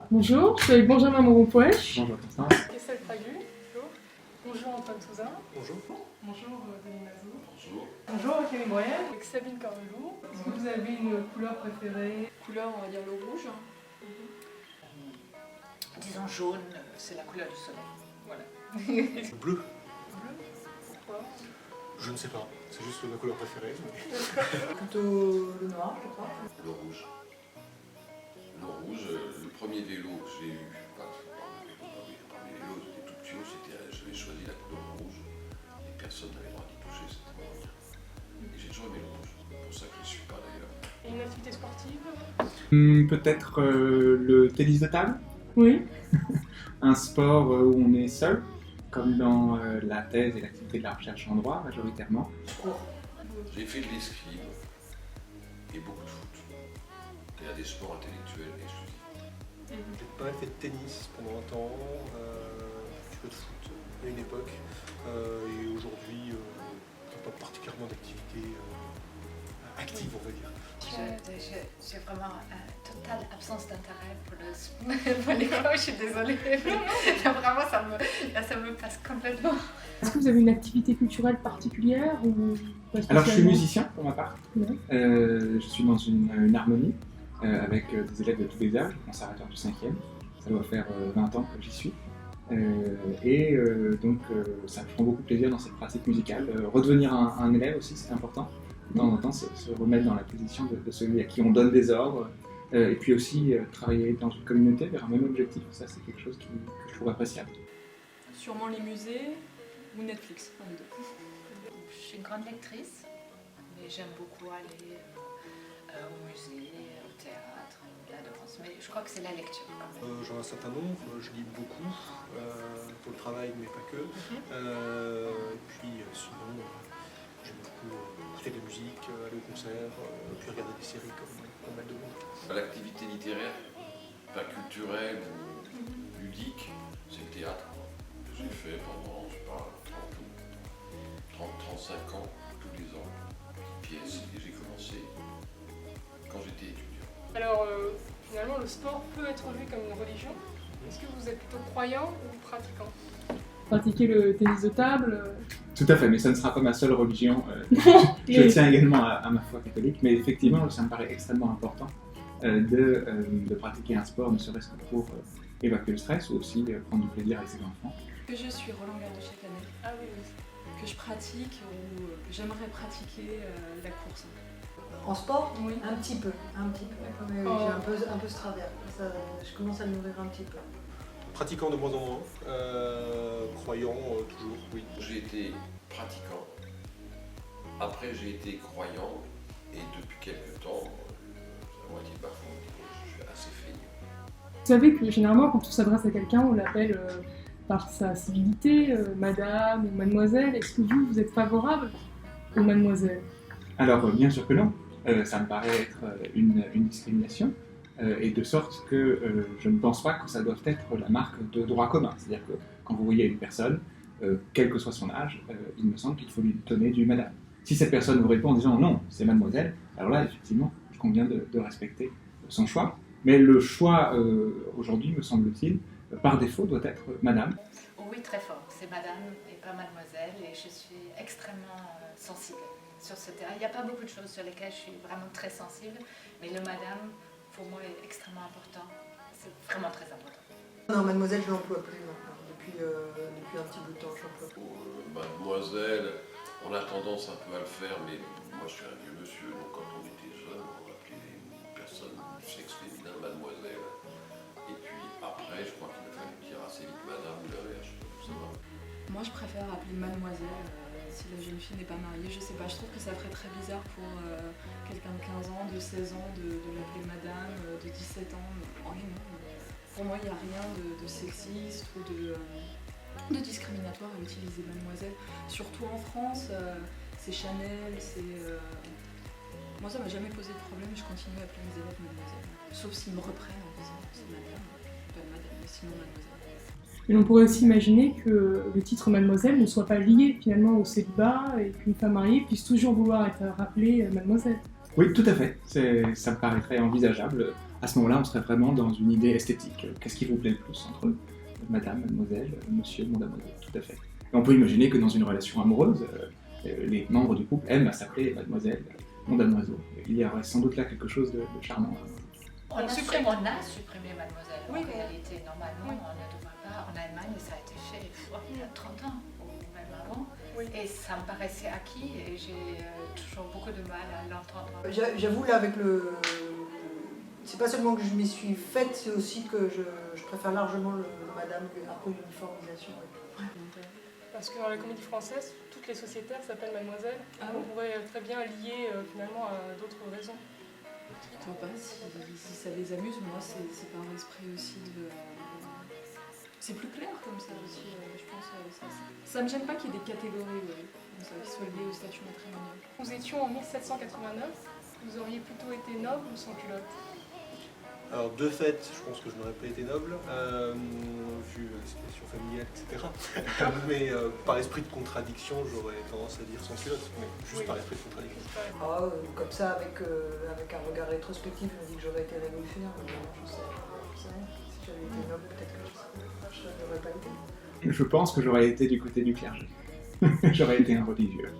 Bonjour, je suis avec Benjamin Moron-Poèche. Bonjour Constance. Kessel Pragu. Bonjour. Bonjour Antoine Touzin. Bonjour. Bonjour Denis Mazot. Bonjour. Bonjour Camille Moyenne. Avec Sabine Cornelou. Est-ce que vous avez une couleur préférée? Couleur, on va dire le rouge. Disons jaune, c'est la couleur du soleil. Voilà. Bleu. Bleu. Pourquoi? Je ne sais pas, c'est juste ma couleur préférée. Plutôt le noir, je crois. Le rouge. Le rouge, le premier vélo que j'ai eu, le premier vélo, j'étais tout petit, j'avais choisi la couleur rouge et personne n'avait le droit d'y toucher, c'était mon moyen. Et j'ai toujours aimé le rouge, c'est pour ça que je ne suis pas d'ailleurs. Et une activité sportive? Peut-être le tennis de table, Oui. un sport où on est seul, comme dans la thèse et l'activité de la recherche en droit majoritairement. J'ai fait de l'escrime et beaucoup de foot. Il y a des sports intellectuels exclusifs. J'ai pas mal fait de tennis pendant un temps, un petit peu de foot à une époque, et aujourd'hui, pas particulièrement d'activité active, on va dire. J'ai vraiment totale absence d'intérêt pour l'école, je suis désolée. Vraiment, ça me passe complètement. Est-ce que vous avez une activité culturelle particulière ou pas Alors je suis spécialement? musicien pour ma part, Ouais. je suis dans une harmonie avec des élèves de tous les âges, au conservatoire du 5e, ça doit faire 20 ans que j'y suis. Donc ça me prend beaucoup plaisir dans cette pratique musicale. Redevenir un élève aussi, c'est important. De temps en temps, se remettre dans la position de celui à qui on donne des ordres. Et puis aussi travailler dans une communauté vers un même objectif. Ça, c'est quelque chose que je trouve appréciable. Sûrement les musées ou Netflix, un des deux. Je suis une grande lectrice, mais j'aime beaucoup aller au musée, au théâtre, la danse. Mais je crois que c'est la lecture quand même. J'en ai un certain nombre, je lis beaucoup, pour le travail, mais pas que. Et puis sinon, j'aime beaucoup écouter de la musique, aller au concert, puis regarder des séries comme pas mal de monde. L'activité littéraire, pas culturelle ou ludique, c'est le théâtre que j'ai fait pendant, je sais pas, 30-35 ans, tous les ans. Pièces, et j'ai commencé quand j'étais étudiant. Alors, finalement, le sport peut être vu comme une religion. Est-ce que vous êtes plutôt croyant ou pratiquant? Pratiquer le tennis de table. Tout à fait, mais ça ne sera pas ma seule religion. Je Oui. tiens également à ma foi catholique, mais effectivement, ça me paraît extrêmement important de pratiquer un sport, ne serait-ce que pour évacuer le stress ou aussi prendre du plaisir avec ses enfants. Que je suis Roland Garros chaque année, Ah oui, oui. que je pratique ou que j'aimerais pratiquer la course. En sport, Oui. un petit peu. Mais Oh. j'ai un peu ce travers. Je commence à le nourrir un petit peu. Pratiquant de moins en moins, croyant toujours, oui. J'ai été pratiquant, après j'ai été croyant, et depuis quelques temps, c'est la moitié de ma foi, je suis assez feignant. Vous savez que généralement, quand on s'adresse à quelqu'un, on l'appelle par sa civilité, madame ou mademoiselle. Est-ce que vous êtes favorable aux mademoiselles? Alors, bien sûr que non. Ça me paraît être une discrimination, et de sorte que je ne pense pas que ça doive être la marque de droit commun. C'est-à-dire que quand vous voyez une personne, quel que soit son âge, il me semble qu'il faut lui donner du madame. Si cette personne vous répond en disant non, c'est mademoiselle, alors là, effectivement, il convient de respecter son choix. Mais le choix, aujourd'hui, me semble-t-il, par défaut, doit être madame. Oui, très fort. C'est madame et pas mademoiselle. Et je suis extrêmement sensible sur ce terrain. Il n'y a pas beaucoup de choses sur lesquelles je suis vraiment très sensible. Mais le madame, pour moi, est extrêmement important. C'est vraiment très important. Non, mademoiselle, je l'emploie plus maintenant. Depuis un petit bout de temps, je l'emploie plus. Mademoiselle, on a tendance un peu à le faire, mais moi je suis un vieux monsieur, donc quand on était jeune, on appelait une personne du sexe féminin mademoiselle. Et puis après, je crois qu'il a fallu dire assez vite madame ou l'inverse, je sais pas tout ça va. Moi, je préfère appeler mademoiselle si la jeune fille n'est pas mariée. Je sais pas, je trouve que ça ferait très bizarre pour quelqu'un de 15 ans, de 16 ans, de l'appeler madame, de 17 ans. Oh, non. Pour moi, il n'y a rien de sexiste ou de discriminatoire à utiliser mademoiselle. Surtout en France, c'est Chanel, c'est... Moi, ça m'a jamais posé de problème, je continue à appeler mes élèves mademoiselle. Sauf s'ils me reprennent en disant c'est madame, pas madame, mais sinon mademoiselle. Et on pourrait aussi imaginer que le titre mademoiselle ne soit pas lié finalement au célibat et qu'une femme mariée puisse toujours vouloir être rappelée mademoiselle. Oui, tout à fait. Ça me paraîtrait envisageable. À ce moment-là, on serait vraiment dans une idée esthétique. Qu'est-ce qui vous plaît le plus entre madame, mademoiselle, monsieur, mon damoiselle, tout à fait. Et on peut imaginer que dans une relation amoureuse, les membres du couple aiment à s'appeler mademoiselle, mon damoiseau. Il y aurait sans doute là quelque chose de charmant. On a supprimé mademoiselle. Oui, En réalité, normalement, on ne devrait pas. En Allemagne, ça a été fait il y a 30 ans, ou même avant. Oui. Et ça me paraissait acquis et j'ai toujours beaucoup de mal à l'entendre. J'avoue, là, avec le. C'est pas seulement que je m'y suis faite, c'est aussi que je préfère largement le madame, un peu l'uniformisation. Parce que dans la comédie française, toutes les sociétaires s'appellent mademoiselle. Ah On ouais. pourrait très bien lier finalement à d'autres raisons. Je vois pas si ça les amuse, moi c'est par esprit aussi de. C'est plus clair comme ça aussi, je pense. Ça me gêne pas qu'il y ait des catégories comme ça, qui soient liées au statut matrimonial. Nous étions en 1789, vous auriez plutôt été noble ou sans culotte? Alors de fait, je pense que je n'aurais pas été noble, vu la situation familiale, etc. Mais par esprit de contradiction, j'aurais tendance à dire sans culotte, mais juste par esprit de contradiction. Ah, comme ça, avec un regard rétrospectif, je me dis que j'aurais été révolutionnaire. Mais je sais rien. Si j'avais été noble, peut-être que je n'aurais pas été. Je pense que j'aurais été du côté du clergé. J'aurais été un religieux.